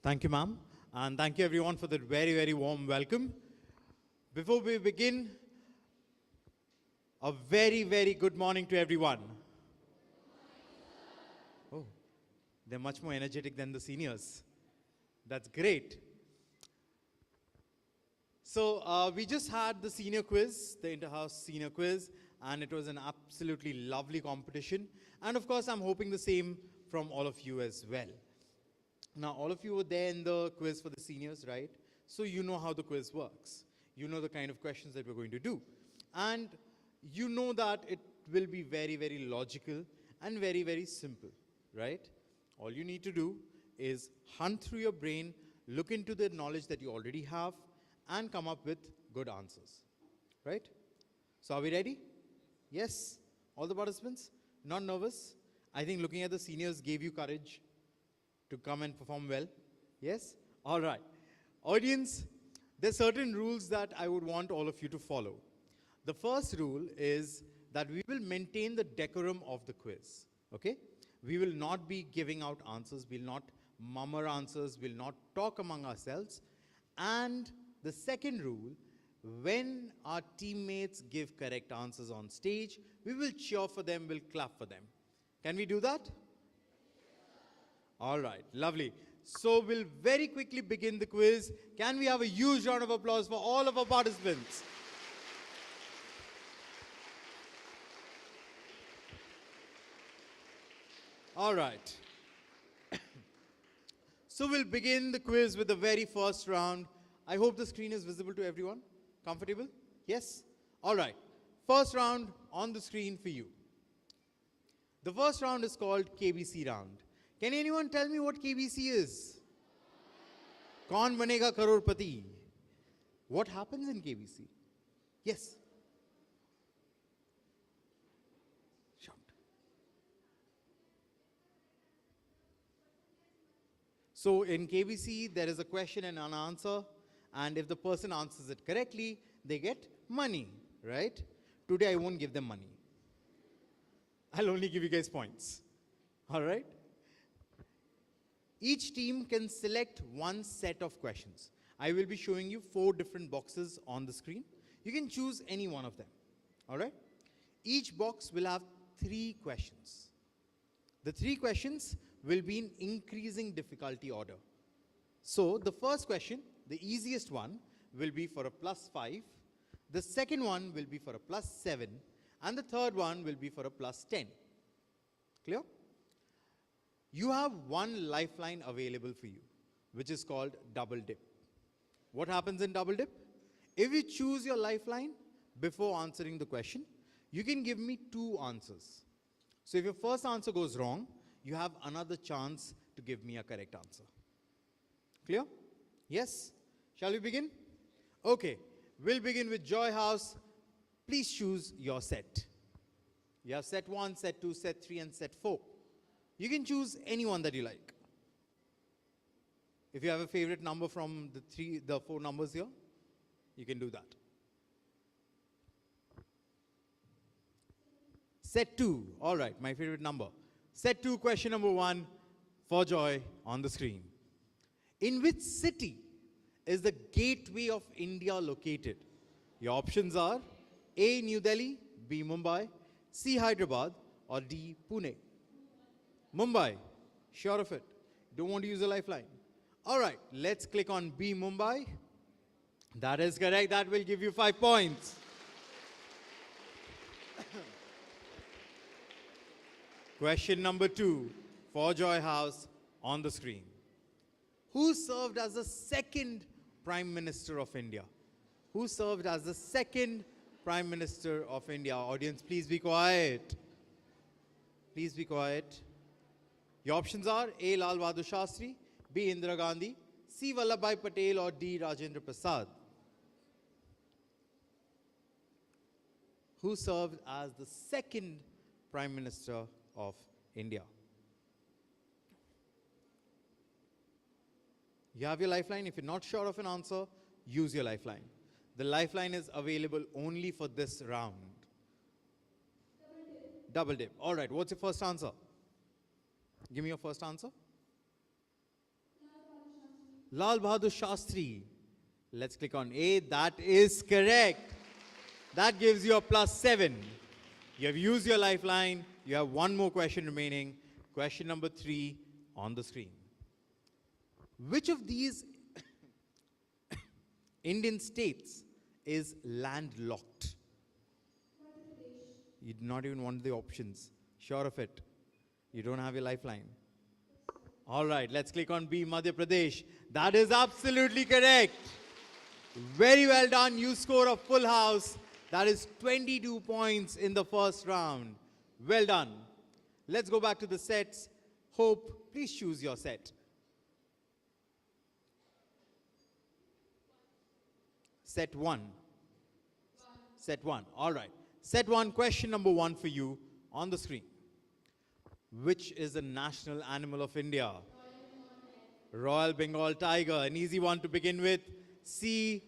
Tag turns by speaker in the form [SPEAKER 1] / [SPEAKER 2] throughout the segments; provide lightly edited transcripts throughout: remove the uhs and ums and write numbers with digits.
[SPEAKER 1] Thank you, ma'am. And thank you, everyone, for that very, very warm welcome. Before we begin, a very, very good morning to everyone. Oh, they're much more energetic than the seniors. That's great. So we just had the senior quiz, the Interhouse senior quiz, and it was an absolutely lovely competition. And of course, I'm hoping the same from all of you as well. Now, all of you were there in the quiz for the seniors, right? So you know how the quiz works. You know the kind of questions that we're going to do. And you know that it will be very, very logical and very, very simple, right? All you need to do is hunt through your brain, look into the knowledge that you already have, and come up with good answers, right? So are we ready? Yes? All the participants? Not nervous? I think looking at the seniors gave you courage to come and perform well. Yes? All right. Audience, there's certain rules that I would want all of you to follow. The first rule is that we will maintain the decorum of the quiz, okay? We will not be giving out answers, we'll not murmur answers, we'll not talk among ourselves. And the second rule, when our teammates give correct answers on stage, we will cheer for them, we'll clap for them. Can we do that? All right, lovely. So we'll very quickly begin the quiz. Can we have a huge round of applause for all of our participants? All right. So we'll begin the quiz with the very first round. I hope the screen is visible to everyone. Comfortable? Yes? All right. First round on the screen for you. The first round is called KBC round. Can anyone tell me what KBC is? Kaun Banega Crorepati. What happens in KBC? Yes. Shout. So in KBC, there is a question and an answer. And if the person answers it correctly, they get money, right? Today, I won't give them money. I'll only give you guys points. All right? Each team can select one set of questions. I will be showing you 4 different boxes on the screen. You can choose any one of them. All right? Each box will have 3 questions. The 3 questions will be in increasing difficulty order. So the first question, the easiest one, will be for a +5. The second one will be for a +7. And the third one will be for a +10. Clear? You have one lifeline available for you, which is called double dip. What happens in double dip? If you choose your lifeline before answering the question, you can give me 2 answers. So if your first answer goes wrong, you have another chance to give me a correct answer. Clear? Yes? Shall we begin? Okay, we'll begin with Joy House. Please choose your set. You have set 1, set 2, set 3, and set 4. You can choose any one that you like. If you have a favorite number from the 4 numbers here, you can do that. Set 2, all right, my favorite number. Set 2, question number 1 for Joy on the screen. In which city is the gateway of India located? Your options are A, New Delhi, B, Mumbai, C, Hyderabad, or D, Pune. Mumbai. Sure of it? Don't want to use a lifeline? All right, let's click on B, Mumbai. That is correct. That will give you 5 points. Question number 2 for Joy House on the screen. Who served as the 2nd Prime Minister of India? Who served as the 2nd Prime Minister of India? Audience, please be quiet. Please be quiet. Your options are A, Lal Bahadur Shastri, B, Indira Gandhi, C, Vallabhbhai Patel, or D, Rajendra Prasad. Who served as the 2nd Prime Minister of India? You have your lifeline. If you're not sure of an answer, use your lifeline. The lifeline is available only for this round. Double dip. All right, what's your first answer? Give me your first answer. Lal Bahadur Shastri. Let's click on A. That is correct. That gives you a +7. You have used your lifeline. You have one more question remaining. Question number 3 on the screen. Which of these Indian states is landlocked? You do not even want the options. Sure of it. You don't have your lifeline. All right, let's click on B, Madhya Pradesh. That is absolutely correct. Very well done. You score a full house. That is 22 points in the first round. Well done. Let's go back to the sets. Hope, please choose your set. Set 1. Set 1. All right. Set 1, question number 1 for you on the screen. Which is the national animal of India? Royal Bengal tiger. An easy one to begin with. C.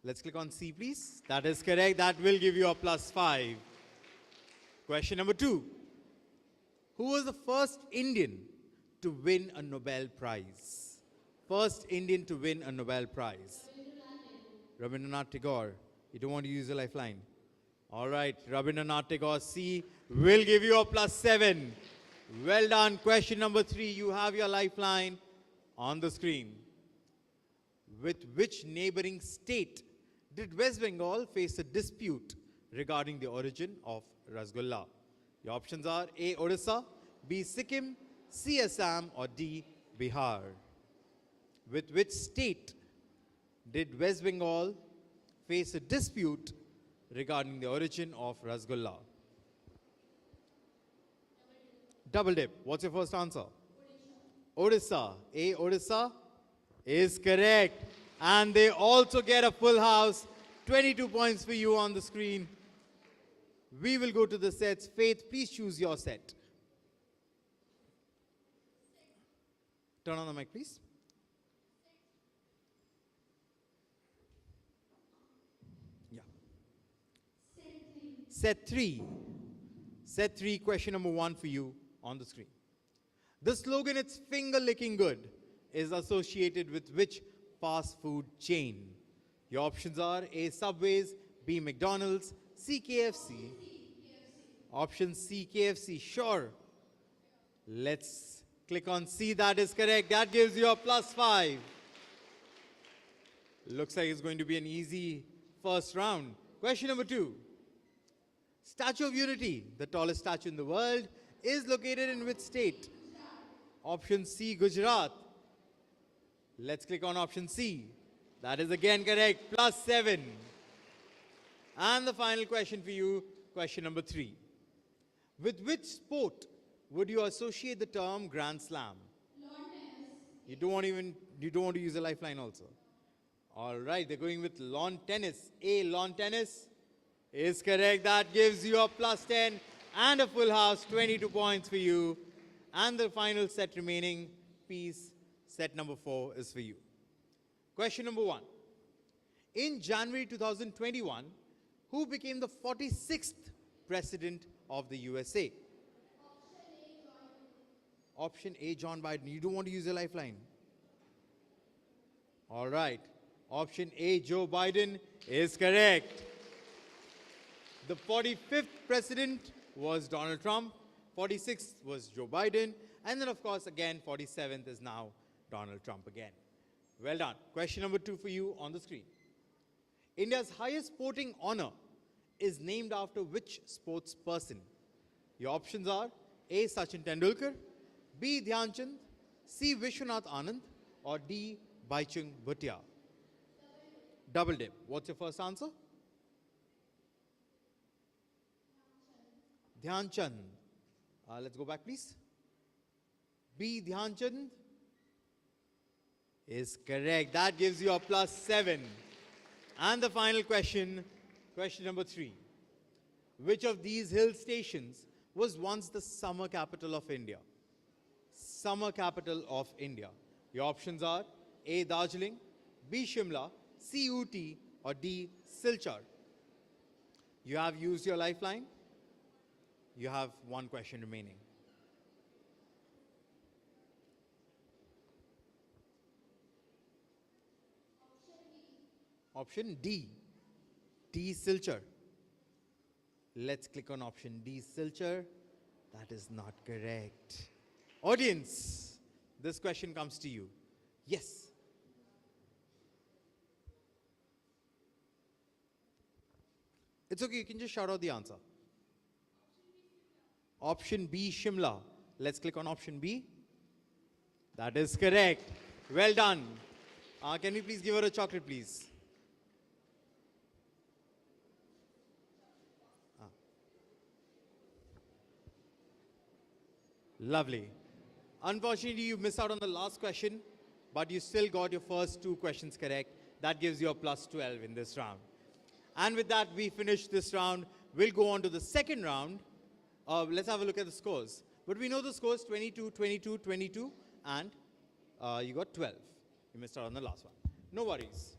[SPEAKER 1] Let's click on C, please. That is correct. That will give you a +5. Question number 2. Who was the first Indian to win a Nobel Prize? First Indian to win a Nobel Prize. Rabindranath Tagore. You don't want to use a lifeline. All right, Rabindranath Tagore, C will give you a +7. Well done. Question number 3, you have your lifeline on the screen. With which neighboring state did West Bengal face a dispute regarding the origin of Rasgulla? Your options are A, Odisha, B, Sikkim, C, Assam, or D, Bihar. With which state did West Bengal face a dispute regarding the origin of Rasgulla? Double dip. What's your first answer? Odisha. A, Odisha is correct. And they also get a full house. 22 points for you on the screen. We will go to the sets. Faith, please choose your set. Turn on the mic, please. Yeah. Set 3. Set 3, question number 1 for you on the screen. The slogan, "It's finger licking good," is associated with which fast food chain? Your options are A, Subways, B, McDonald's, C, KFC. Option C, KFC. Sure. Let's click on C. That is correct. That gives you a +5. Looks like it's going to be an easy first round. Question number 2. Statue of Unity, the tallest statue in the world, is located in which state? Option C, Gujarat. Let's click on option C. That is again correct. +7. And the final question for you, question number 3. With which sport would you associate the term Grand Slam?
[SPEAKER 2] Lawn tennis.
[SPEAKER 1] You don't want to use a lifeline also. All right, they're going with lawn tennis. A, lawn tennis is correct. That gives you a +10 and a full house, 22 points for you. And the final set remaining piece, set number 4, is for you. Question number 1. In January 2021, who became the 46th president of the USA? Option A, John Biden. You don't want to use a lifeline. All right. Option A, Joe Biden, is correct. The 45th president was Donald Trump. 46th was Joe Biden. And then, of course, again, 47th is now Donald Trump again. Well done. Question number 2 for you on the screen. India's highest sporting honor is named after which sports person? Your options are A, Sachin Tendulkar, B, Dhyan Chand, C, Vishwanath Anand, or D, Baichung Bhutia. Double dip. What's your first answer? Dhyan Chand. Let's go back, please. B, Dhyan Chand is correct. That gives you a +7. And the final question, question number 3. Which of these hill stations was once the summer capital of India? Summer capital of India. Your options are A, Darjeeling, B, Shimla, C, Ooty, or D, Silchar. You have used your lifeline. You have one question remaining. Option D, T. Silchar. Let's click on option D, Silchar. That is not correct. Audience, this question comes to you. Yes. It's okay, you can just shout out the answer. Option B, Shimla. Let's click on option B. That is correct. Well done. Can we please give her a chocolate, please? Lovely. Unfortunately, you missed out on the last question, but you still got your first 2 questions correct. That gives you a plus 12 in this round. And with that, we finish this round. We'll go on to the second round. Let's have a look at the scores. But we know the scores 22, 22, 22, and you got 12. You missed out on the last one. No worries.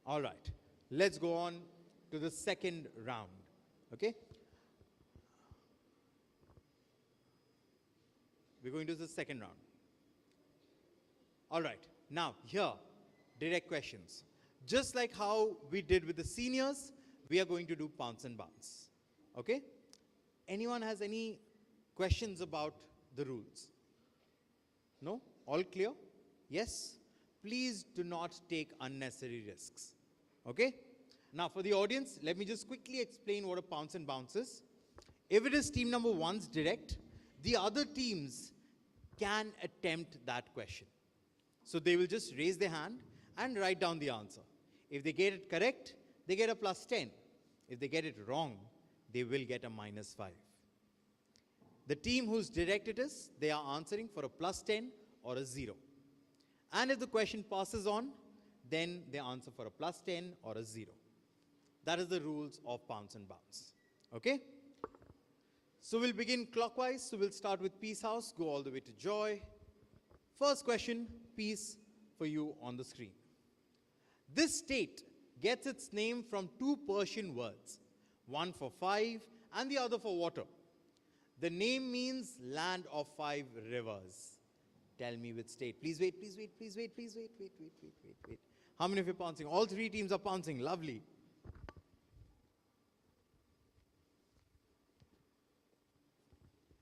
[SPEAKER 1] All right. Let's go on to the second round. Okay? We're going to the second round. All right. Now, here, direct questions. Just like how we did with the seniors, we are going to do pounce and bounce. Okay? Anyone has any questions about the rules? No? All clear? Yes? Please do not take unnecessary risks. Okay? Now, for the audience, let me just quickly explain what a pounce and bounce is. If it is team number 1's direct, the other teams can attempt that question. So they will just raise their hand and write down the answer. If they get it correct, they get a plus 10. If they get it wrong, they will get a minus 5. The team whose direct it is, they are answering for a plus 10 or a 0. And if the question passes on, then they answer for a plus 10 or a 0. That is the rules of pounce and bounce. Okay? So we'll begin clockwise. So we'll start with Peace House, go all the way to Joy. First question, Peace, for you on the screen. This state gets its name from 2 Persian words, one for 5 and the other for water. The name means land of 5 rivers. Tell me which state. Please wait, please wait, please wait, please wait, wait. How many of you are pouncing? All 3 teams are pouncing. Lovely.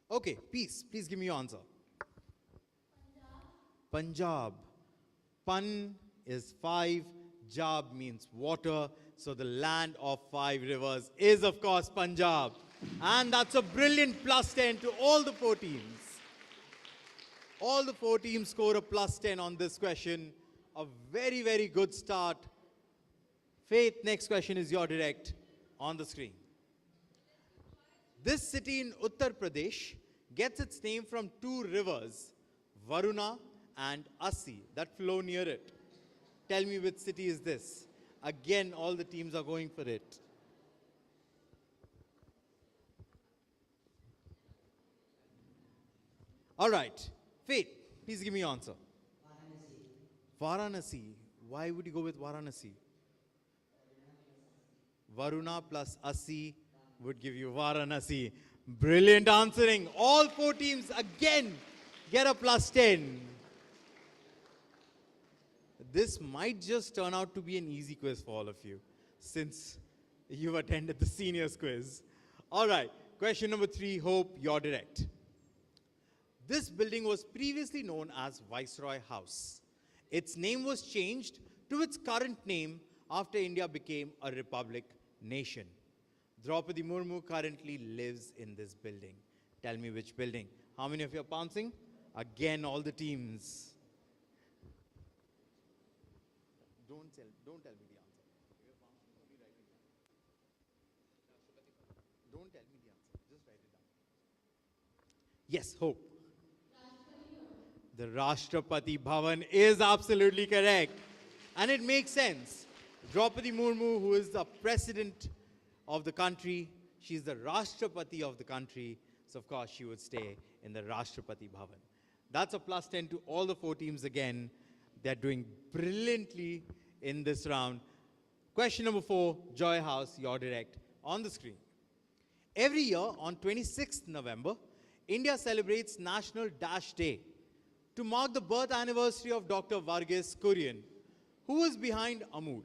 [SPEAKER 1] Okay, Peace, please give me your answer. Punjab. Pan is 5, Jab means water, so the land of 5 rivers is of course Punjab. And that's a brilliant plus 10 to all the 4 teams. All the 4 teams score a plus 10 on this question. A very, very good start. Faith, next question is your direct on the screen. This city in Uttar Pradesh gets its name from 2 rivers, Varuna and Assi, that flow near it. Tell me which city is this. Again, all the teams are going for it. All right. Faith, please give me your answer. Varanasi. Why would you go with Varanasi? Varuna plus Assi would give you Varanasi. Brilliant answering. All 4 teams again get a plus 10. This might just turn out to be an easy quiz for all of you, since you've attended the seniors quiz. All right, question number 3, Hope, you're direct. This building was previously known as Viceroy House. Its name was changed to its current name after India became a republic nation. Draupadi Murmu currently lives in this building. Tell me which building. How many of you are pouncing? Again, all the teams. Don't tell me the answer. Don't tell me the answer. Just write it down. Yes, Hope. The Rashtrapati Bhavan is absolutely correct. And it makes sense. Draupadi Murmu, who is the president of the country, she's the Rashtrapati of the country. So, of course, she would stay in the Rashtrapati Bhavan. That's a plus 10 to all the 4 teams again. They're doing brilliantly in this round. Question number 4, Joy House, your direct, on the screen. Every year on 26th November, India celebrates National Dash Day. to mark the birth anniversary of Dr. Varghese Kurian, who was behind Amul.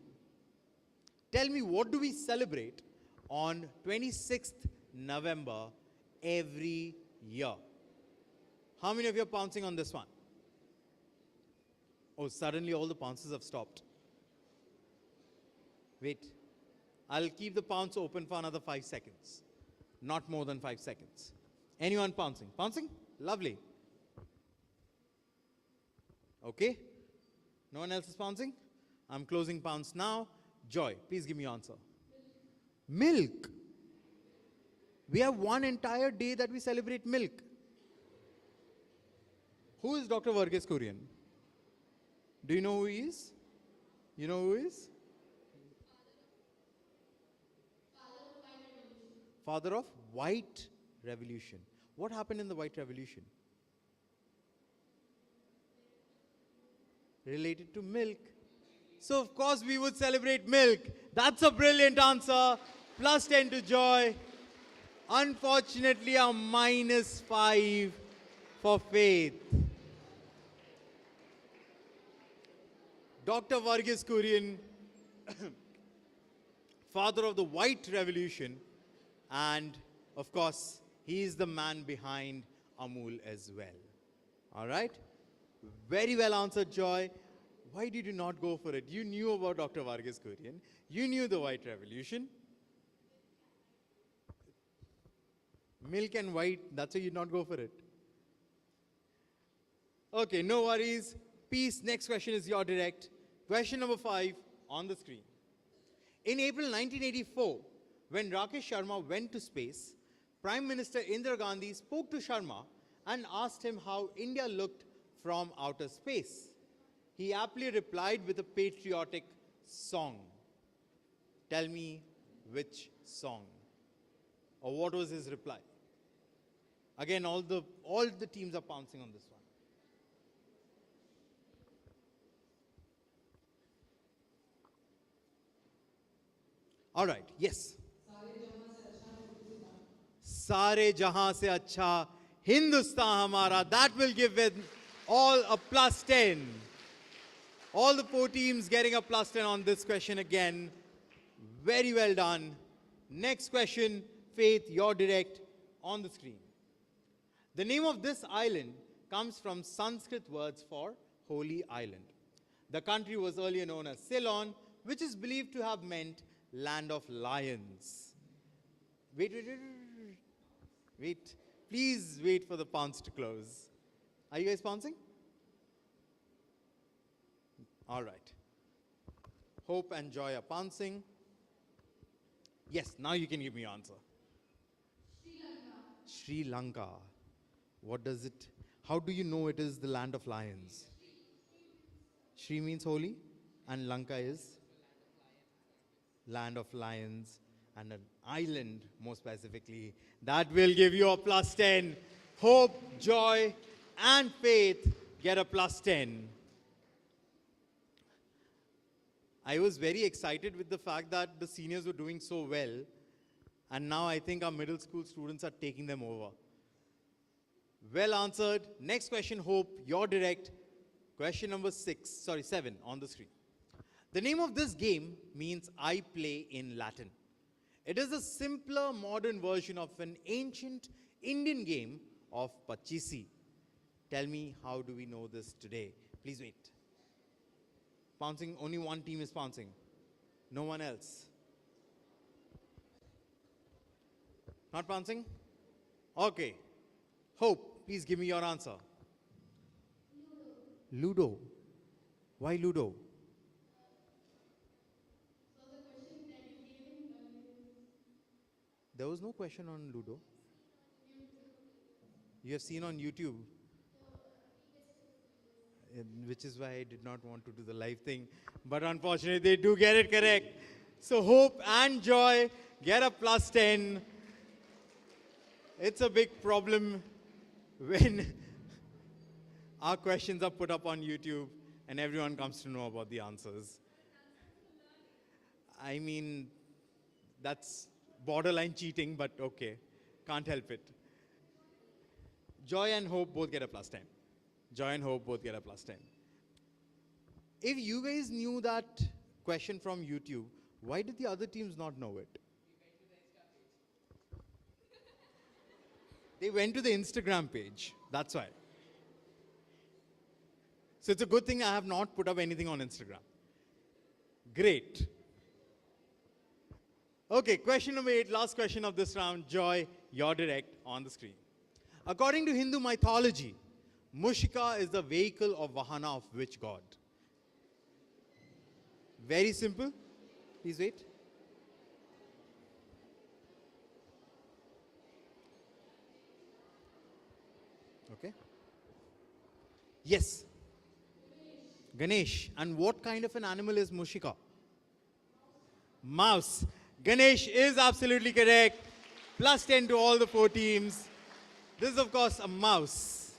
[SPEAKER 1] Tell me, what do we celebrate on 26th November every year? How many of you are pouncing on this one? Oh, suddenly all the pounces have stopped. Wait. I'll keep the pounce open for another 5 seconds. Not more than 5 seconds. Anyone pouncing? Pouncing? Lovely. Okay. No one else is pouncing? I'm closing pounce now. Joy, please give me your answer. Milk. We have one entire day that we celebrate milk. Who is Dr. Varghese Kurian? Do you know who he is? You know who he is? Father of White Revolution. What happened in the White Revolution? Related to milk. So of course we would celebrate milk. That's a brilliant answer. Plus 10 to Joy. Unfortunately, a -5 for Faith. Dr. Varghese Kurian, father of the White Revolution, and of course, he is the man behind Amul as well. All right? Very well answered, Joy. Why did you not go for it? You knew about Dr. Varghese Kurian. You knew the White Revolution. Milk and white, that's why you did not go for it. Okay, no worries. Peace. Next question is your direct. Question number 5 on the screen. In April 1984, when Rakesh Sharma went to space, Prime Minister Indira Gandhi spoke to Sharma and asked him how India looked from outer space. He aptly replied with a patriotic song. Tell me which song, or what was his reply? Again, all the teams are pouncing on this one. All right, yes. Sare jahan se acha Hindustan hamara. That will give it all a +10. All the 4 teams getting a +10 on this question again. Very well done. Next question, Faith, your direct on the screen. The name of this island comes from Sanskrit words for holy island. The country was earlier known as Ceylon, which is believed to have meant land of lions. Wait. Please wait for the pounce to close. Are you guys pouncing? All right. Hope and Joy are pouncing. Yes, now you can give me your answer. Sri Lanka. What does it, how do you know it is the land of lions? Sri means holy and Lanka is land of lions and an island more specifically. That will give you a +10. Hope, Joy and Faith get a +10. I was very excited with the fact that the seniors were doing so well, and now I think our middle school students are taking them over. Well answered. Next question, Hope, your direct. Question number 7 on the screen. The name of this game means I play in Latin. It is a simpler modern version of an ancient Indian game of Pachisi. Tell me, how do we know this today? Please wait. Pouncing, only one team is pouncing. No one else. Not pouncing? Okay. Hope, please give me your answer. Ludo. Why Ludo? There was no question on Ludo. You have seen on YouTube. Which is why I did not want to do the live thing. But unfortunately, they do get it correct. So Hope and Joy get a +10. It's a big problem when our questions are put up on YouTube and everyone comes to know about the answers. I mean, that's borderline cheating, but okay. Can't help it. Joy and Hope both get a +10. Joy and Hope both get a plus 10. If you guys knew that question from YouTube, why did the other teams not know it? They went to the Instagram page. That's why. So it's a good thing I have not put up anything on Instagram. Great. Okay, question number 8, last question of this round. Joy, you're direct on the screen. According to Hindu mythology, Mushika is the vehicle of Vahana of which god? Very simple. Please wait. Okay. Yes. Ganesh. And what kind of an animal is Mushika? Mouse. Ganesh is absolutely correct. Plus 10 to all the 4 teams. This is, of course, a mouse.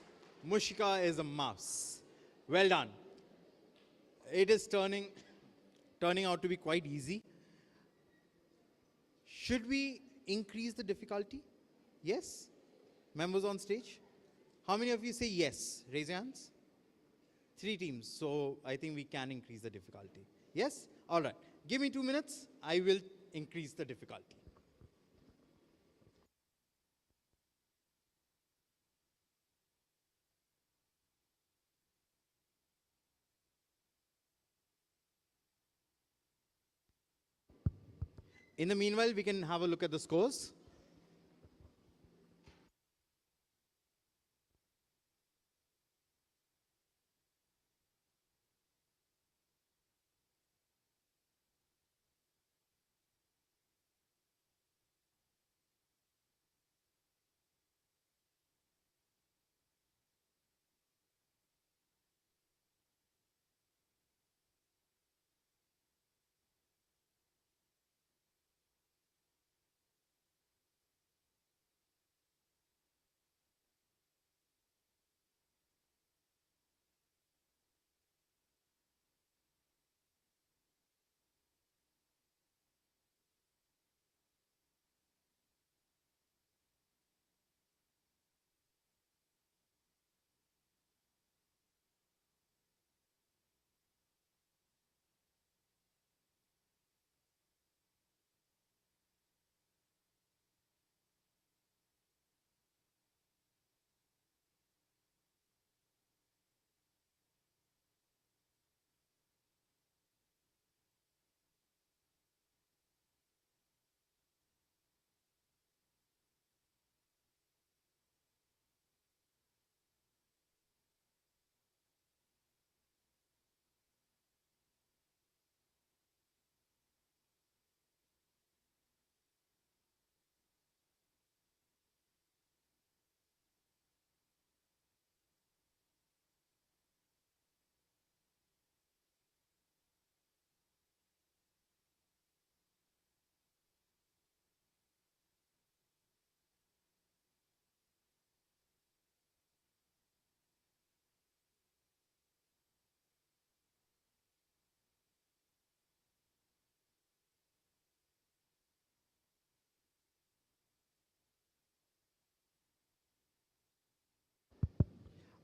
[SPEAKER 1] Mushika is a mouse. Well done. It is turning out to be quite easy. Should we increase the difficulty? Yes? Members on stage? How many of you say yes? Raise your hands. 3 teams. So I think we can increase the difficulty. Yes? All right. Give me 2 minutes. I will increase the difficulty. In the meanwhile, we can have a look at the scores.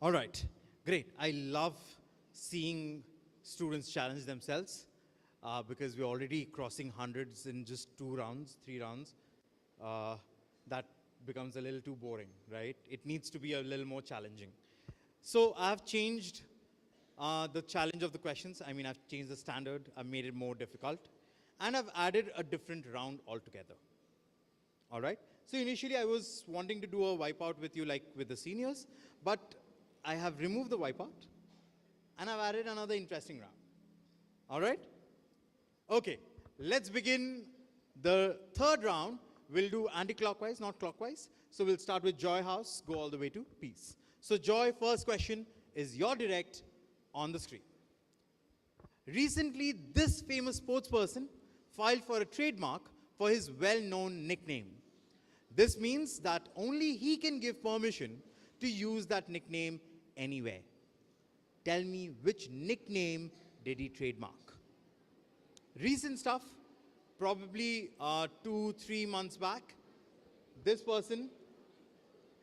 [SPEAKER 1] All right, great. I love seeing students challenge themselves because we're already crossing hundreds in just 2 rounds, 3 rounds. That becomes a little too boring, right? It needs to be a little more challenging. So I've changed the challenge of the questions. I mean, I've changed the standard. I've made it more difficult. And I've added a different round altogether. All right? So initially, I was wanting to do a wipeout with you like with the seniors, but I have removed the wipeout, and I've added another interesting round. All right? Okay, let's begin the 3rd round. We'll do anti-clockwise, not clockwise. So we'll start with Joy House, go all the way to Peace. So Joy, first question is your direct on the screen. Recently, this famous sports person filed for a trademark for his well-known nickname. This means that only he can give permission to use that nickname anywhere. Tell me which nickname did he trademark? Recent stuff, probably 2-3 months back, this person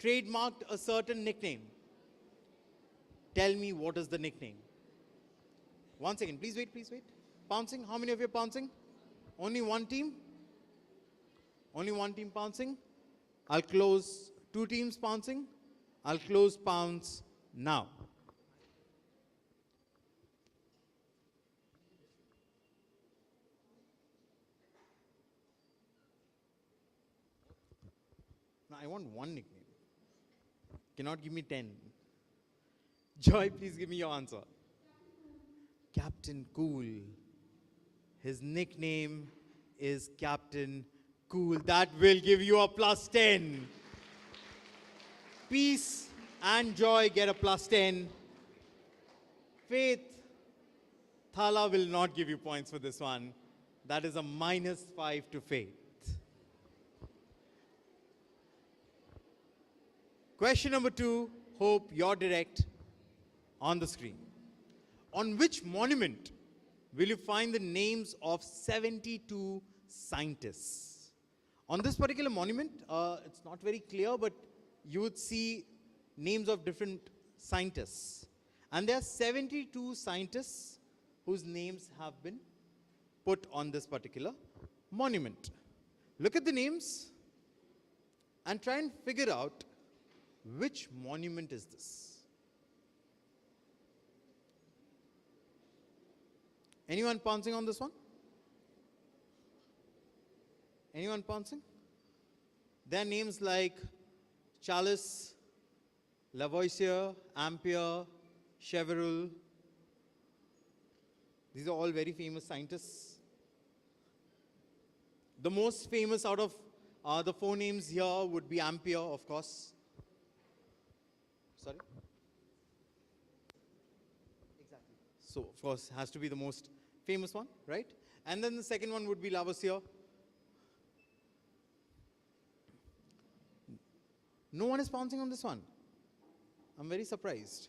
[SPEAKER 1] trademarked a certain nickname. Tell me what is the nickname. 1 second, please wait, please wait. Pouncing, how many of you are pouncing? Only one team? Only one team pouncing? I'll close 2 teams pouncing. I'll close pounce now. Now I want one nickname. Cannot give me 10. Joy, please give me your answer. Captain Cool. His nickname is Captain Cool. That will give you a plus 10. Peace and Joy get a plus 10. Faith, Thala will not give you points for this one. That is a -5 to Faith. Question number 2, Hope, you're direct on the screen. On which monument will you find the names of 72 scientists? On this particular monument, it's not very clear, but you would see names of different scientists. And there are 72 scientists whose names have been put on this particular monument. Look at the names and try and figure out which monument is this. Anyone pouncing on this one? Anyone pouncing? There are names like Chalice, Lavoisier, Ampere, Chevreul. These are all very famous scientists. The most famous out of the 4 names here would be Ampere, of course. Sorry? Exactly. So, of course, has to be the most famous one, right? And then the second one would be Lavoisier. No one is pouncing on this one. I'm very surprised.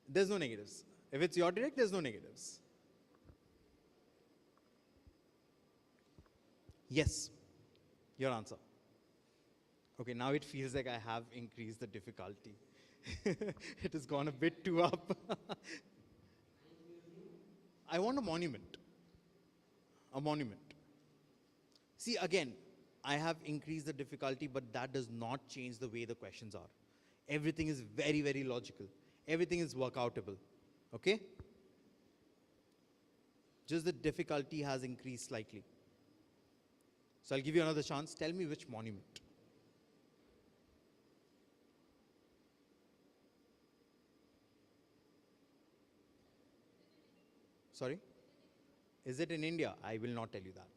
[SPEAKER 1] There's no negatives. If it's your direct, there's no negatives. Yes, your answer. Okay, now it feels like I have increased the difficulty. It has gone a bit too up. I want a monument. A monument. See, again, I have increased the difficulty, but that does not change the way the questions are. Everything is very, very logical. Everything is workoutable. Okay? Just the difficulty has increased slightly. So I'll give you another chance. Tell me which monument. Sorry? Is it in India? I will not tell you that.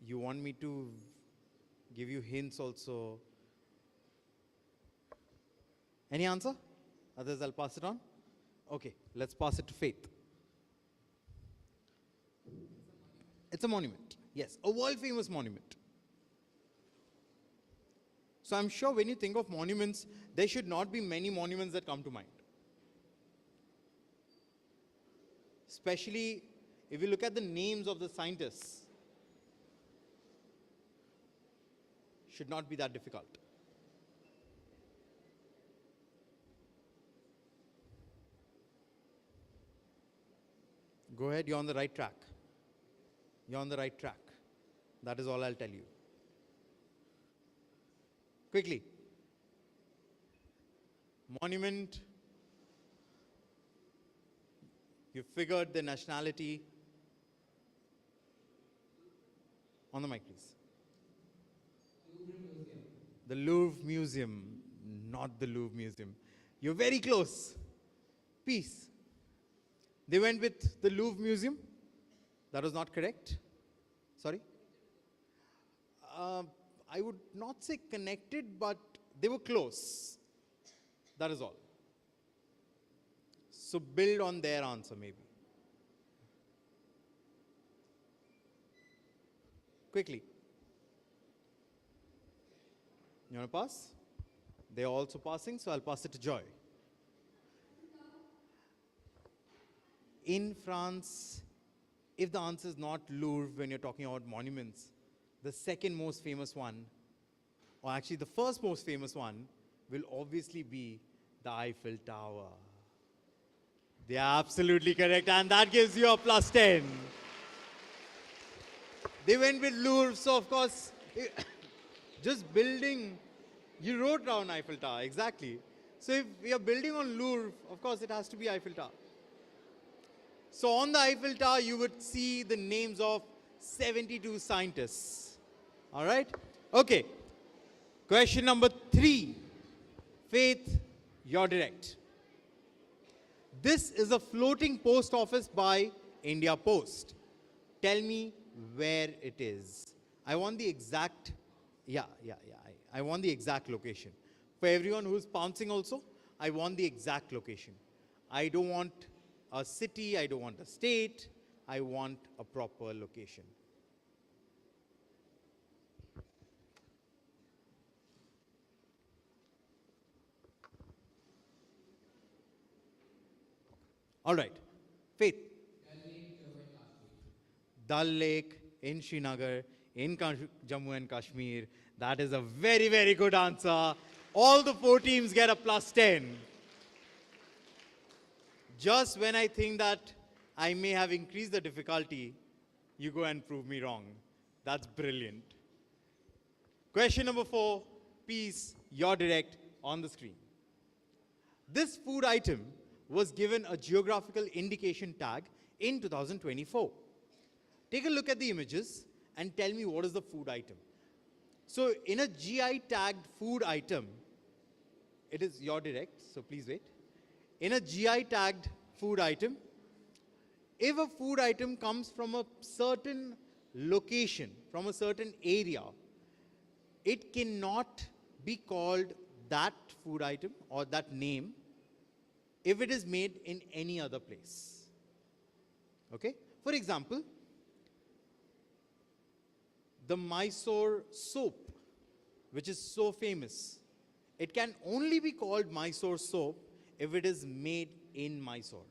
[SPEAKER 1] You want me to give you hints also? Any answer? Others, I'll pass it on. Okay, let's pass it to Faith. It's a monument. Yes, a world-famous monument. So I'm sure when you think of monuments, there should not be many monuments that come to mind. Especially if you look at the names of the scientists. Should not be that difficult. Go ahead, you're on the right track. You're on the right track. That is all I'll tell you. Quickly. Monument. You figured the nationality. On the mic, please. The Louvre Museum, not the Louvre Museum. You're very close. Peace. They went with the Louvre Museum. That was not correct. Sorry? I would not say connected, but they were close. That is all. So build on their answer, maybe. Quickly. You want to pass? They are also passing, so I'll pass it to Joy. In France, if the answer is not Louvre when you're talking about monuments, the second most famous one, or actually the first most famous one, will obviously be The Eiffel Tower. They are absolutely correct, and that gives you a plus 10. They went with Louvre, so of course, just building, you wrote down Eiffel Tower, exactly. So if we are building on Louvre, of course it has to be Eiffel Tower. So on the Eiffel Tower, you would see the names of 72 scientists. All right? Okay. Question number 3. Faith, you're direct. This is a floating post office by India Post. Tell me where it is. I want the exact, I want the exact location. For everyone who's pouncing also, I want the exact location. I don't want a city, I don't want a state, I want a proper location. All right. Faith. Dal Lake in Srinagar, in Jammu and Kashmir. That is a very, very good answer. All the 4 teams get a plus 10. Just when I think that I may have increased the difficulty, you go and prove me wrong. That's brilliant. Question number 4, Peace, you're direct on the screen. This food item was given a geographical indication tag in 2024. Take a look at the images and tell me what is the food item. So in a GI tagged food item, it is your direct, so please wait. In a GI tagged food item, if a food item comes from a certain location, from a certain area, it cannot be called that food item or that name if it is made in any other place. Okay? For example, the Mysore soap, which is so famous, it can only be called Mysore soap if it is made in Mysore.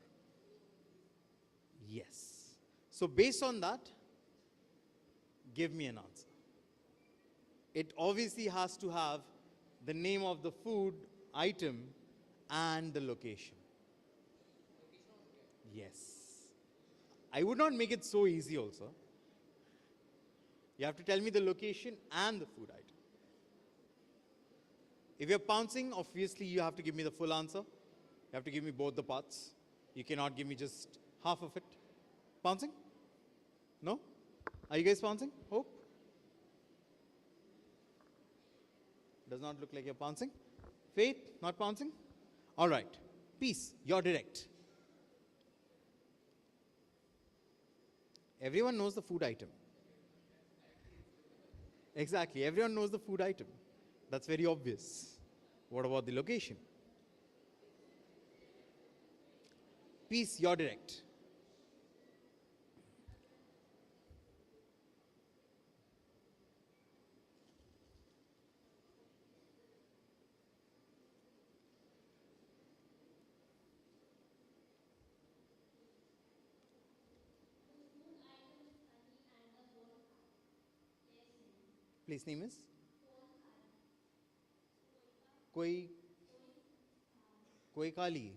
[SPEAKER 1] Yes. So based on that, give me an answer. It obviously has to have the name of the food item and the location. Yes. I would not make it so easy also. You have to tell me the location and the food item. If you're pouncing, obviously you have to give me the full answer. You have to give me both the parts. You cannot give me just half of it. Pouncing? No? Are you guys pouncing? Hope? Does not look like you're pouncing. Faith, not pouncing? All right. Peace, you're direct. Everyone knows the food item. Exactly. Everyone knows the food item. That's very obvious. What about the location? Peace, you're direct. Place name is? Koikali.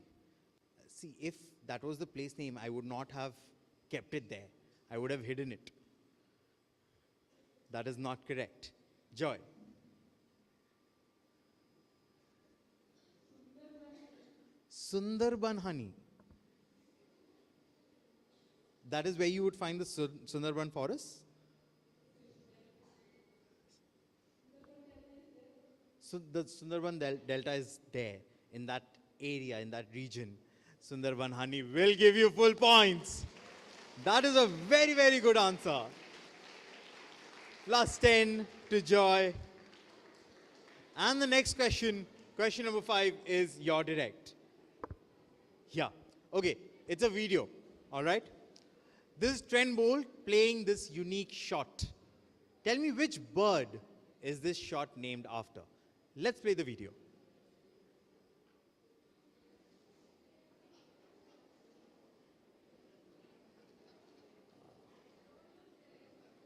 [SPEAKER 1] See, if that was the place name, I would not have kept it there. I would have hidden it. That is not correct. Joy. Sundarban honey. That is where you would find the Sundarban forest? So the Sundarban Delta is there, in that area, in that region. Sundarban honey will give you full points. That is a very, very good answer. Plus 10 to Joy. And the next question, question number 5, is your direct. Yeah. Okay, it's a video, all right? This is Trent Bolt playing this unique shot. Tell me which bird is this shot named after? Let's play the video.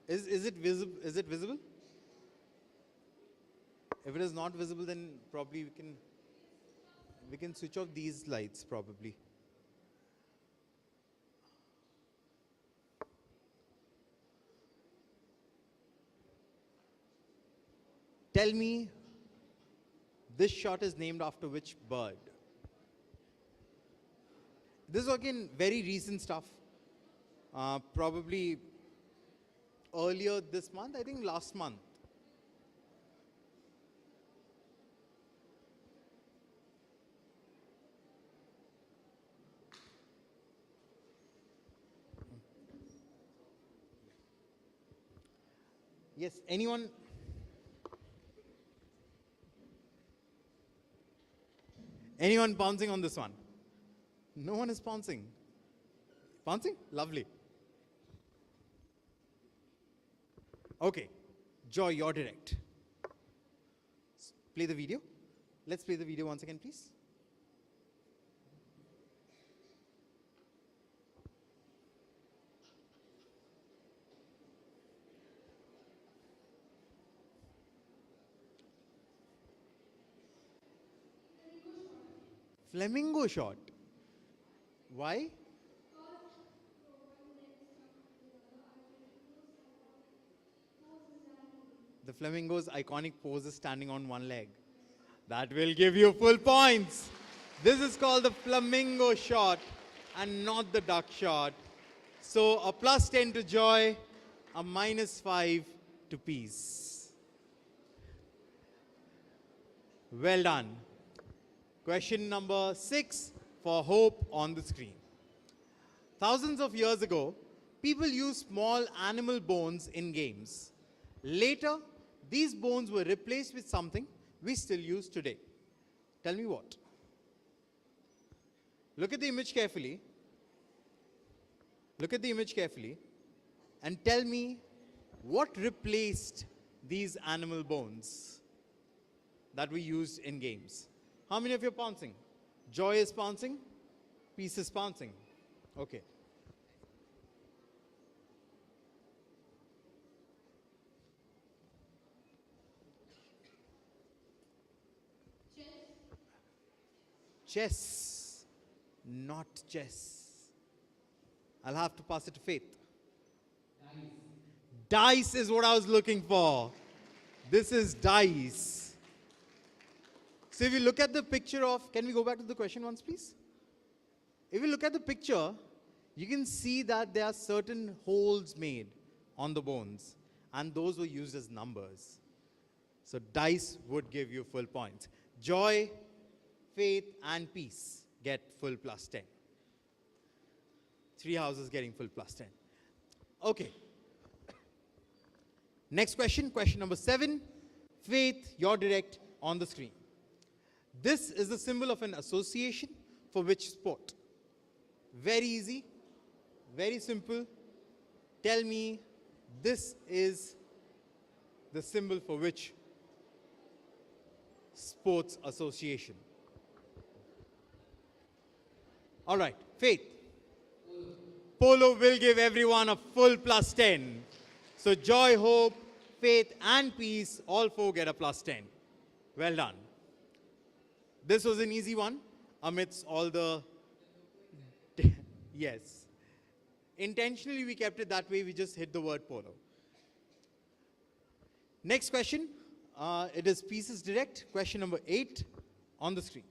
[SPEAKER 1] Is it visible? Is it visible? If it is not visible, then probably we can We can switch off these lights probably. Tell me, this shot is named after which bird? This is again very recent stuff. Probably earlier this month, I think last month. Yes, anyone? Anyone pouncing on this one? No one is pouncing. Pouncing? Lovely. Okay, Joy, you're direct. Play the video. Let's play the video once again, please. Flamingo shot. Why? The flamingo's iconic pose is standing on one leg. That will give you full points. This is called the flamingo shot and not the duck shot. So a +10 to Joy, a -5 to Peace. Well done. Question number 6 for Hope on the screen. Thousands of years ago, people used small animal bones in games. Later, these bones were replaced with something we still use today. Tell me what? Look at the image carefully. Look at the image carefully and tell me what replaced these animal bones that we used in games. How many of you are pouncing? Joy is pouncing. Peace is pouncing. Okay. Chess. Not chess. I'll have to pass it to Faith. Dice is what I was looking for. This is dice. So if you look at the picture of, can we go back to the question once, please? If you look at the picture, you can see that there are certain holes made on the bones, and those were used as numbers. So dice would give you full points. Joy, Faith, and Peace get full +10. 3 houses getting full +10. Okay. Next question, question number 7. Faith, you're direct on the screen. This is the symbol of an association for which sport? Very easy, very simple. Tell me, this is the symbol for which sports association? All right, Faith. Polo will give everyone a full +10. So Joy, Hope, Faith, and Peace, all 4 get a +10. Well done. This was an easy one amidst all the... Yes. Intentionally, we kept it that way. We just hit the word polo. Next question. It is Peace's direct. Question number 8 on the screen.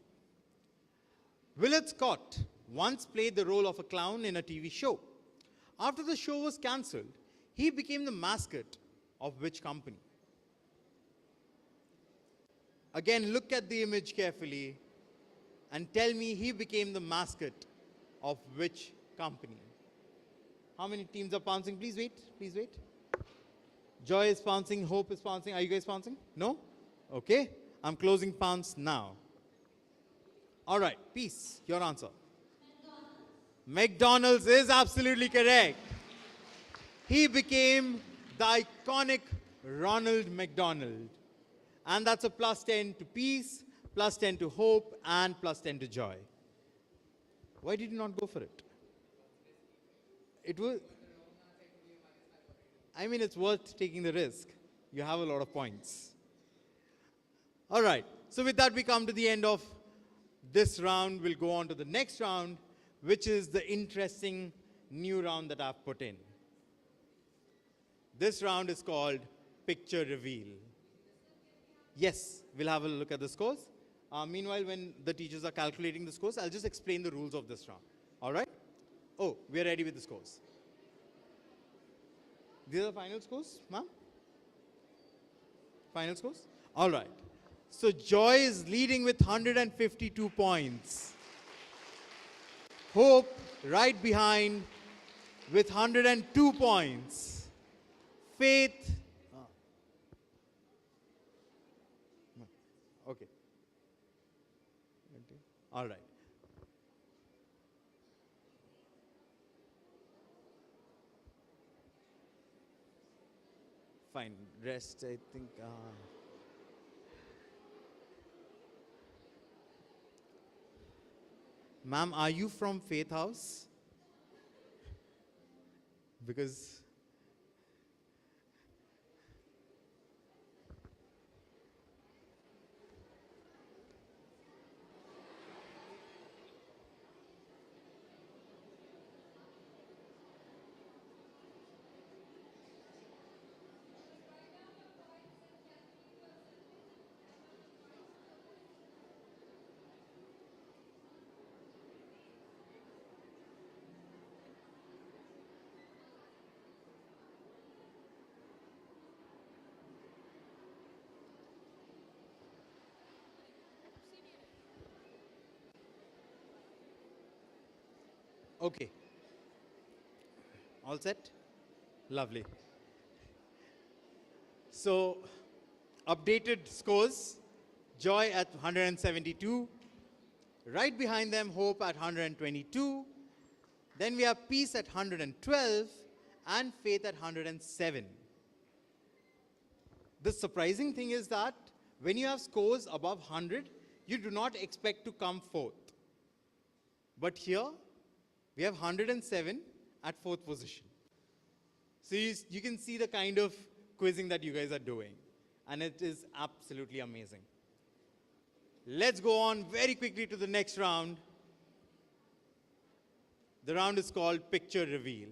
[SPEAKER 1] Willard Scott once played the role of a clown in a TV show. After the show was cancelled, he became the mascot of which company? Again, look at the image carefully and tell me he became the mascot of which company? How many teams are pouncing? Please wait. Please wait. Joy is pouncing. Hope is pouncing. Are you guys pouncing? No? Okay. I'm closing pounce now. All right. Peace. Your answer. McDonald's is absolutely correct. He became the iconic Ronald McDonald. And that's a +10 to Peace, +10 to Hope, and +10 to Joy. Why did you not go for it? It was... I mean, it's worth taking the risk. You have a lot of points. All right. So with that, we come to the end of This round will go on to the next round, which is the interesting new round that I've put in. This round is called Picture Reveal. Yes, we'll have a look at the scores. Meanwhile, when the teachers are calculating the scores, I'll just explain the rules of this round. All right? Oh, we're ready with the scores. These are the final scores, ma'am? Final scores? All right. So Joy is leading with 152 points. Hope right behind with 102 points. Faith. Okay. All right. Fine. Rest, I think. Ma'am, are you from Faith House? Because okay. All set? Lovely. So, updated scores. Joy at 172. Right behind them, Hope at 122. Then we have Peace at 112 and Faith at 107. The surprising thing is that when you have scores above 100, you do not expect to come fourth. But here, we have 107 at fourth position. So you can see the kind of quizzing that you guys are doing. And it is absolutely amazing. Let's go on very quickly to the next round. The round is called Picture Reveal.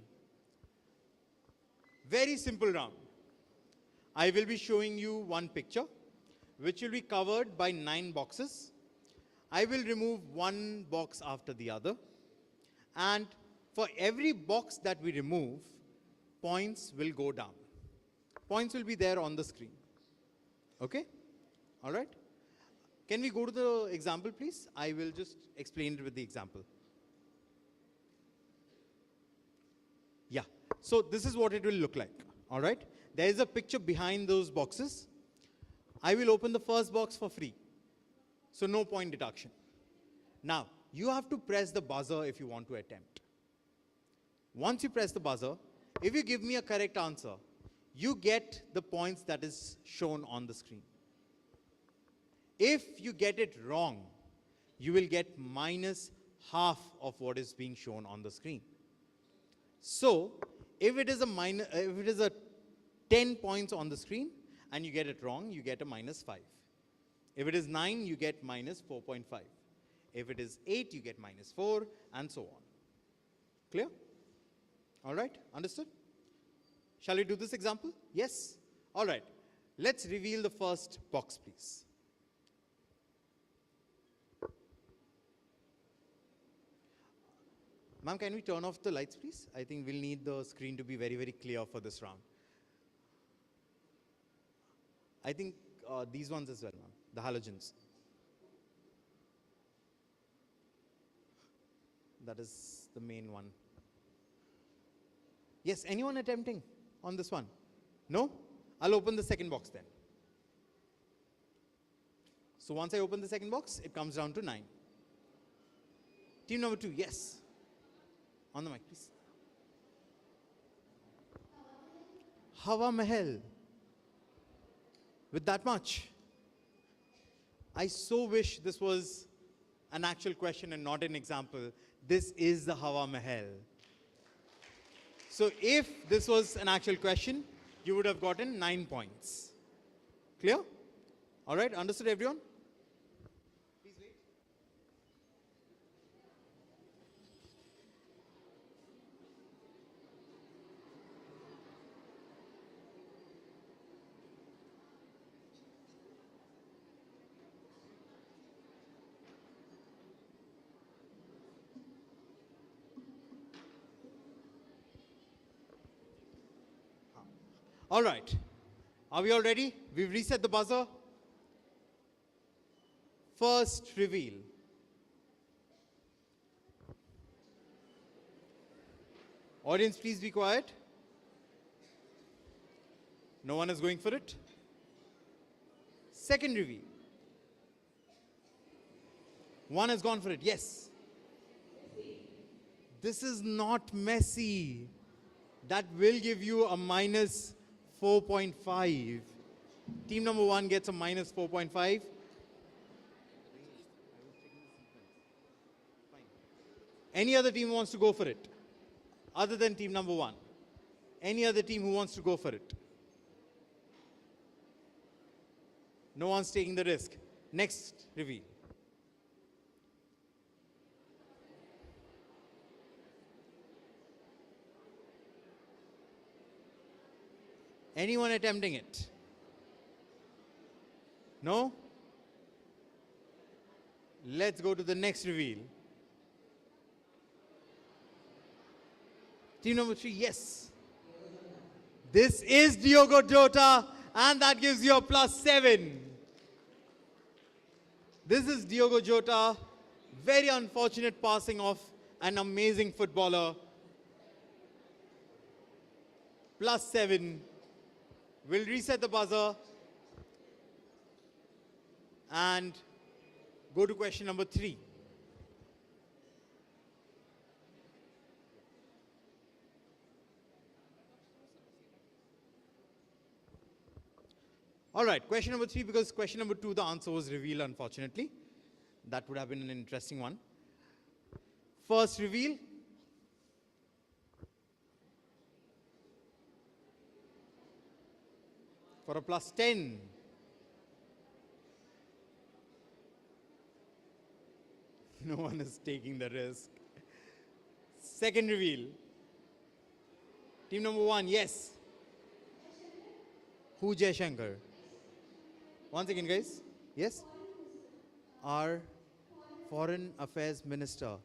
[SPEAKER 1] Very simple round. I will be showing you one picture, which will be covered by 9 boxes. I will remove one box after the other. And for every box that we remove, points will go down. Points will be there on the screen. Okay? All right? Can we go to the example, please? I will just explain it with the example. Yeah. So this is what it will look like. All right? There is a picture behind those boxes. I will open the first box for free. So no point deduction. Now, you have to press the buzzer if you want to attempt. Once you press the buzzer, if you give me a correct answer, you get the points that is shown on the screen. If you get it wrong, you will get minus half of what is being shown on the screen. So, if it is a 10 points on the screen and you get it wrong, you get a minus 5. If it is 9, you get minus 4.5. If it is 8, you get minus 4, and so on. Clear? All right, understood? Shall we do this example? Yes? All right, let's reveal the first box, please. Ma'am, can we turn off the lights, please? I think we'll need the screen to be very, very clear for this round. I think these ones as well, ma'am, the halogens. That is the main one. Yes, anyone attempting on this one? No? I'll open the second box then. So once I open the second box, it comes down to 9. Team number 2, yes. On the mic, please. Hawa Mahal. With that much. I so wish this was an actual question and not an example. This is the Hawa Mahal. So if this was an actual question, you would have gotten 9 points. Clear? All right, understood everyone? Please wait. All right. Are we all ready? We've reset the buzzer. First reveal. Audience, please be quiet. No one is going for it. Second reveal. One has gone for it. Yes. This is not Messi. That will give you a minus 4.5. Team number one gets a minus 4.5. Any other team wants to go for it? Other than team number one? Any other team who wants to go for it? No one's taking the risk. Next reveal. Anyone attempting it? No? Let's go to the next reveal. Team number three, yes. This is Diogo Jota, and that gives you a +7. This is Diogo Jota. Very unfortunate passing of an amazing footballer. +7. We'll reset the buzzer and go to question number 3. All right, question number 3, because question number 2, the answer was revealed, unfortunately. That would have been an interesting one. First reveal. For a +10. No one is taking the risk. Second reveal. Team number 1, yes. Who Jai Shankar? Once again, guys. Yes? Our Foreign Affairs Minister,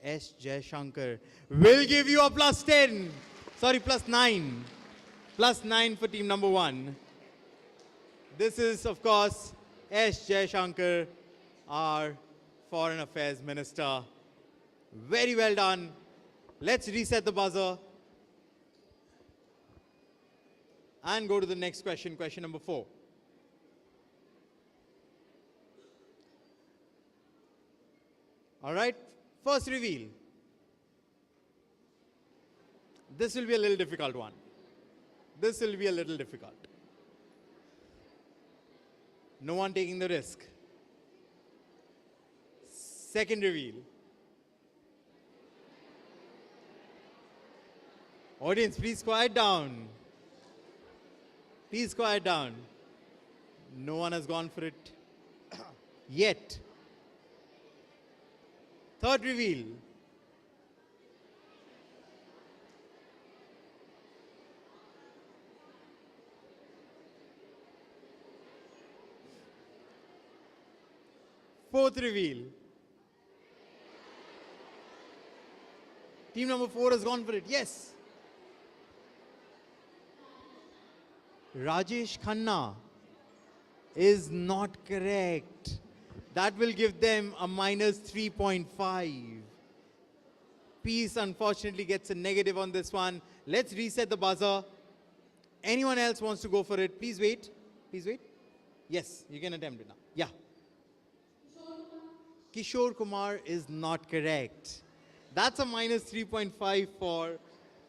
[SPEAKER 1] S. Jai Shankar, will give you a +10. Sorry, +9. +9 for team number 1. This is, of course, S. Jai Shankar, our Foreign Affairs Minister. Very well done. Let's reset the buzzer and go to the next question, question number 4. All right, first reveal. This will be a little difficult one. This will be a little difficult. No one taking the risk. Second reveal. Audience, please quiet down. Please quiet down. No one has gone for it yet. Third reveal. Fourth reveal. Team number 4 has gone for it. Yes. Rajesh Khanna is not correct. That will give them a -3.5. Peace unfortunately gets a negative on this one. Let's reset the buzzer. Anyone else wants to go for it? Please wait. Please wait. Yes, you can attempt it now. Yeah. Kishore Kumar is not correct. That's a -3.5 for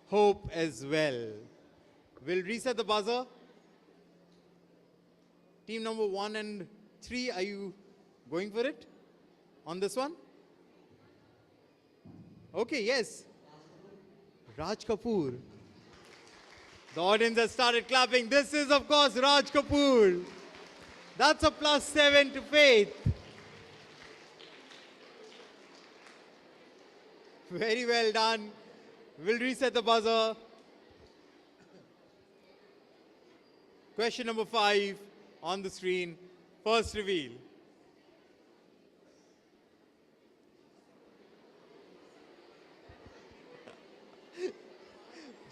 [SPEAKER 1] Hope as well. We'll reset the buzzer. Team number 1 and 3, are you going for it on this one? Okay, yes. Raj Kapoor. The audience has started clapping. This is, of course, Raj Kapoor. That's a +7 to Faith. Very well done. We'll reset the buzzer. Question number 5 on the screen. First reveal.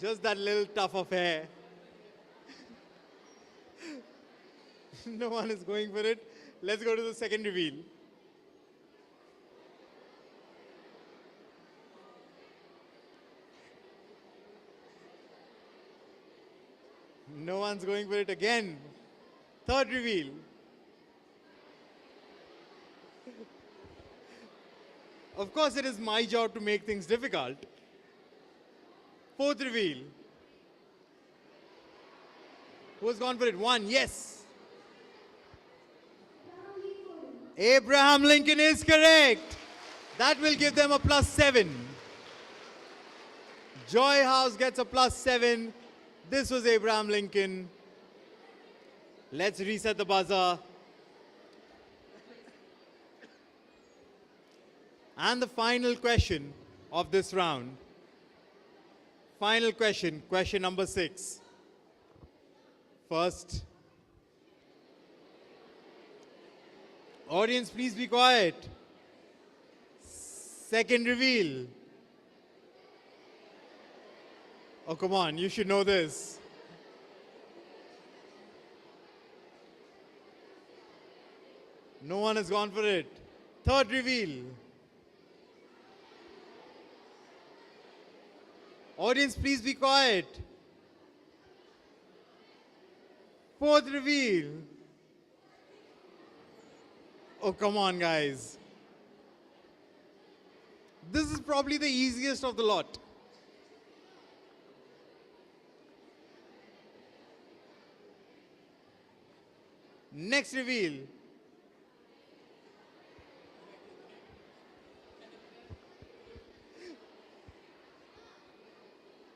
[SPEAKER 1] Just that little tuft of hair. No one is going for it. Let's go to the second reveal. No one's going for it again. Third reveal. Of course, it is my job to make things difficult. Fourth reveal. Who has gone for it? One, yes. Abraham Lincoln is correct. That will give them a +7. Joy House gets a +7. This was Abraham Lincoln. Let's reset the buzzer. And the final question of this round. Final question, question number 6. First. Audience, please be quiet. Second reveal. Oh, come on, you should know this. No one has gone for it. Third reveal. Audience, please be quiet. Fourth reveal. Oh, come on, guys. This is probably the easiest of the lot. Next reveal.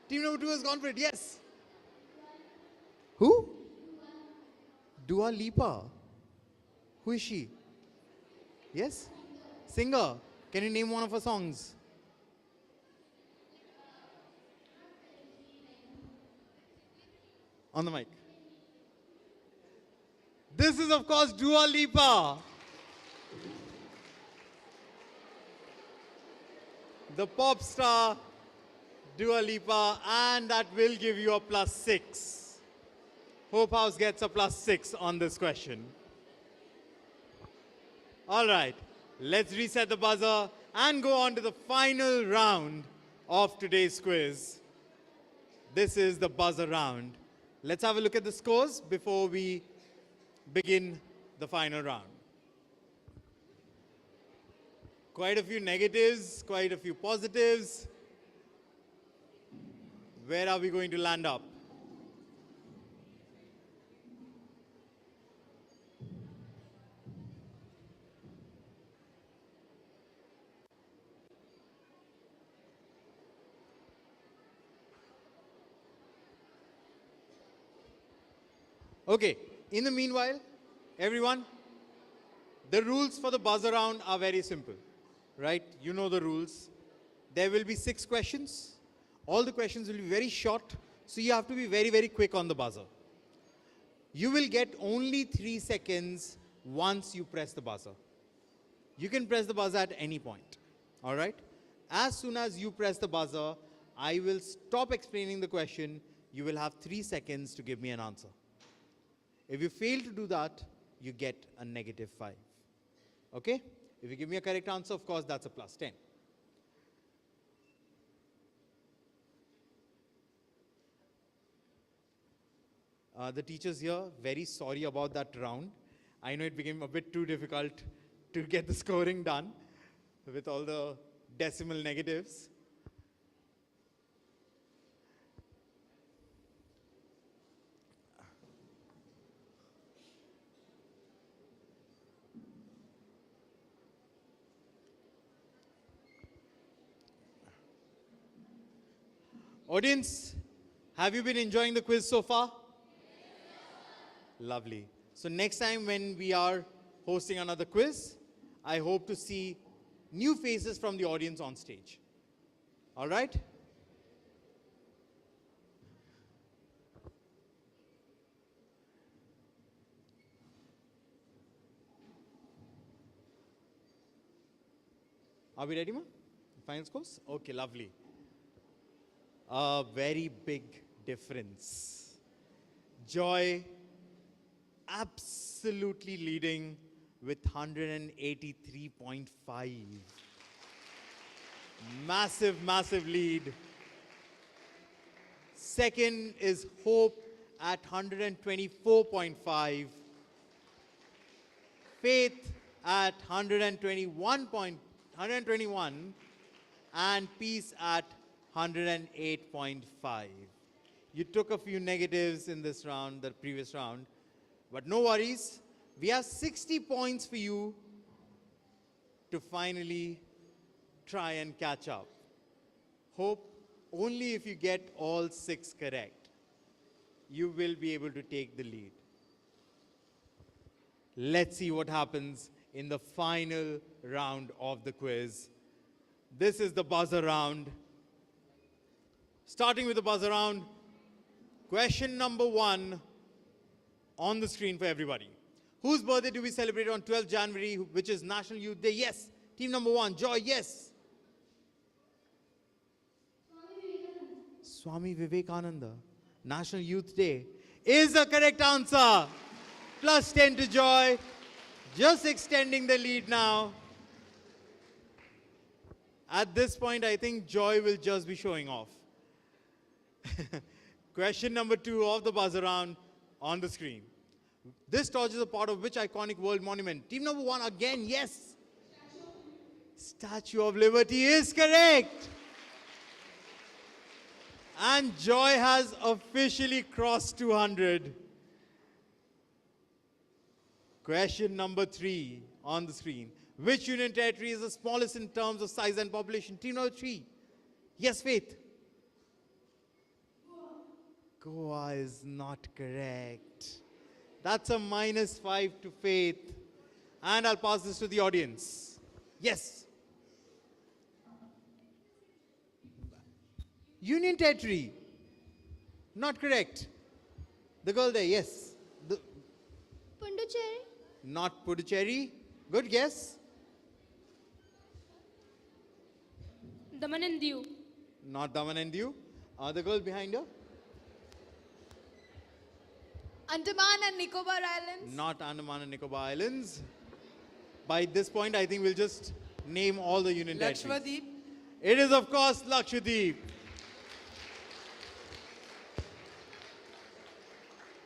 [SPEAKER 1] Team number 2 has gone for it. Yes. Who? Dua Lipa. Who is she? Yes? Singer. Can you name one of her songs? On the mic. This is, of course, Dua Lipa. The pop star Dua Lipa, and that will give you a +6. Hope House gets a +6 on this question. All right, let's reset the buzzer and go on to the final round of today's quiz. This is the buzzer round. Let's have a look at the scores before we begin the final round. Quite a few negatives, quite a few positives. Where are we going to land up? Okay, in the meanwhile, everyone, the rules for the buzzer round are very simple, right? You know the rules. There will be 6 questions. All the questions will be very short, so you have to be very, very quick on the buzzer. You will get only 3 seconds once you press the buzzer. You can press the buzzer at any point, all right? As soon as you press the buzzer, I will stop explaining the question. You will have 3 seconds to give me an answer. If you fail to do that, you get a -5, okay? If you give me a correct answer, of course, that's a +10. The teachers here, very sorry about that round. I know it became a bit too difficult to get the scoring done with all the decimal negatives. Audience, have you been enjoying the quiz so far? Lovely. So next time when we are hosting another quiz, I hope to see new faces from the audience on stage. All right? Are we ready, ma? Final scores? Okay, lovely. A very big difference. Joy absolutely leading with 183.5. Massive, massive lead. Second is Hope at 124.5. Faith at 121, and Peace at 108.5. You took a few negatives in this round, the previous round, but no worries. We have 60 points for you to finally try and catch up. Hope only if you get all 6 correct, you will be able to take the lead. Let's see what happens in the final round of the quiz. This is the buzzer round. Starting with the buzzer round, question number 1 on the screen for everybody. Whose birthday do we celebrate on 12th January, which is National Youth Day? Yes. Team number 1, Joy, yes. Swami Vivekananda, National Youth Day, is the correct answer. Plus 10 to Joy, just extending the lead now. At this point, I think Joy will just be showing off. Question number 2 of the buzzer round on the screen. This torch is a part of which iconic world monument? Team number 1 again, yes. Statue of Liberty is correct. And Joy has officially crossed 200. Question number 3 on the screen. Which union territory is the smallest in terms of size and population? Team number 3. Yes, Faith. Goa is not correct. That's a -5 to Faith. And I'll pass this to the audience. Yes. Union territory. Not correct. The girl there, yes.
[SPEAKER 2] Pondicherry.
[SPEAKER 1] Not Puducherry. Good guess.
[SPEAKER 2] Daman and Diu.
[SPEAKER 1] Not Daman and Diu. The girl behind her.
[SPEAKER 2] Andaman and Nicobar Islands.
[SPEAKER 1] Not Andaman and Nicobar Islands. By this point, I think we'll just name all the union territories.
[SPEAKER 3] Lakshadweep.
[SPEAKER 1] It is, of course, Lakshadweep.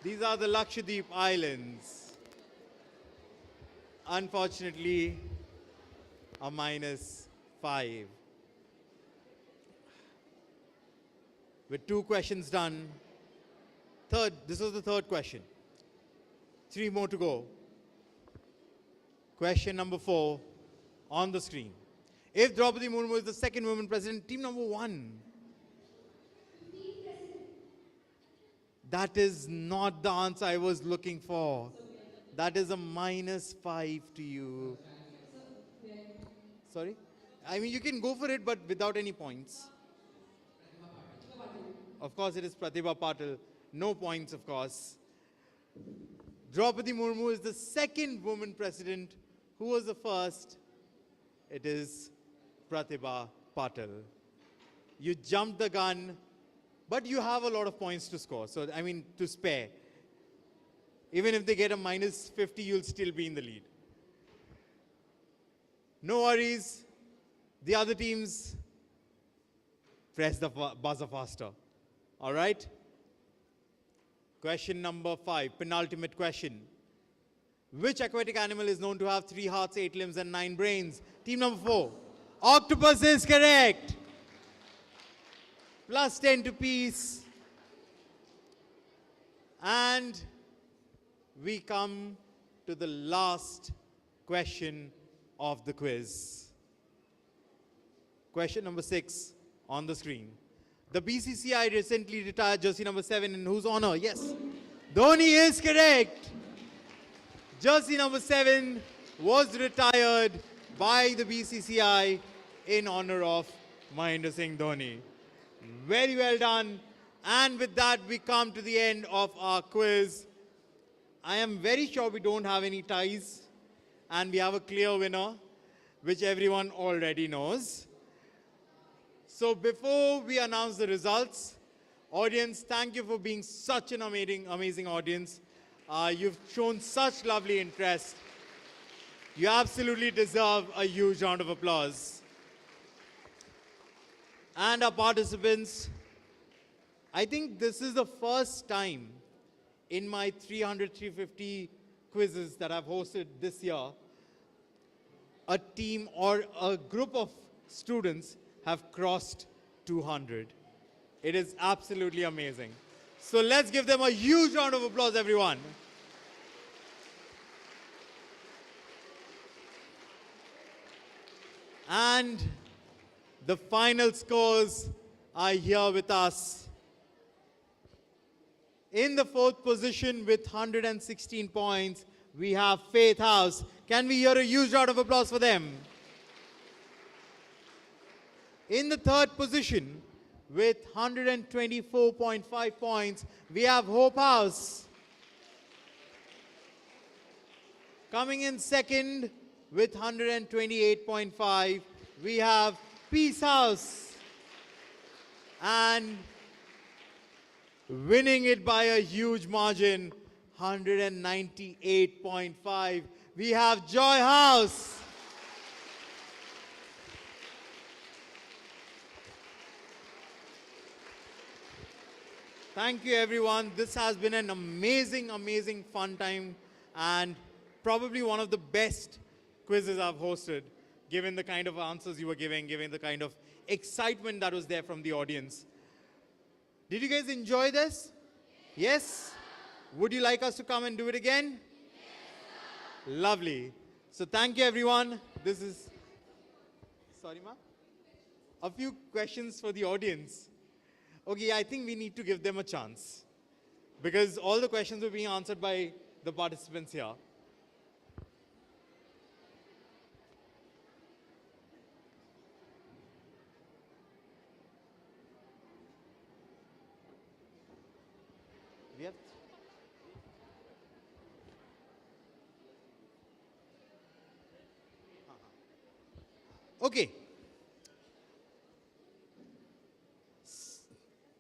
[SPEAKER 1] These are the Lakshadweep Islands. Unfortunately, a -5. With 2 questions done, this was the 3rd question. 3 more to go. Question number 4 on the screen. If Draupadi Murmu is the 2nd woman president, team number 1. That is not the answer I was looking for. That is a -5 to you. Sorry? I mean, you can go for it, but without any points. Of course, it is Pratibha Patil. No points, of course. Draupadi Murmu is the 2nd woman president. Who was the 1st? It is Pratibha Patil. You jumped the gun, but you have a lot of points to score. So, I mean, to spare. Even if they get a -50, you'll still be in the lead. No worries. The other teams, press the buzzer faster. All right? Question number 5, penultimate question. Which aquatic animal is known to have 3 hearts, 8 limbs, and 9 brains? Team number 4. Octopus is correct. Plus 10 to Peace. And we come to the last question of the quiz. Question number 6 on the screen. The BCCI recently retired jersey number 7 in whose honor? Yes. Dhoni is correct. Jersey number 7 was retired by the BCCI in honor of Mahendra Singh Dhoni. Very well done. And with that, we come to the end of our quiz. I am very sure we don't have any ties, and we have a clear winner, which everyone already knows. So before we announce the results, audience, thank you for being such an amazing audience. You've shown such lovely interest. You absolutely deserve a huge round of applause. And our participants, I think this is the first time in my 300, 350 quizzes that I've hosted this year, a team or a group of students have crossed 200. It is absolutely amazing. So let's give them a huge round of applause, everyone. And the final scores are here with us. In the fourth position with 116 points, we have Faith House. Can we hear a huge round of applause for them? In the third position with 124.5 points, we have Hope House. Coming in second with 128.5, we have Peace House. And winning it by a huge margin, 198.5, we have Joy House. Thank you, everyone. This has been an amazing, amazing fun time and probably one of the best quizzes I've hosted, given the kind of answers you were giving, given the kind of excitement that was there from the audience. Did you guys enjoy this? Yes? Would you like us to come and do it again? Yes. Lovely. So thank you, everyone. This is, sorry, ma? A few questions for the audience. Okay, I think we need to give them a chance because all the questions were being answered by the participants here. We have okay.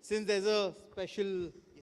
[SPEAKER 1] Since there's a special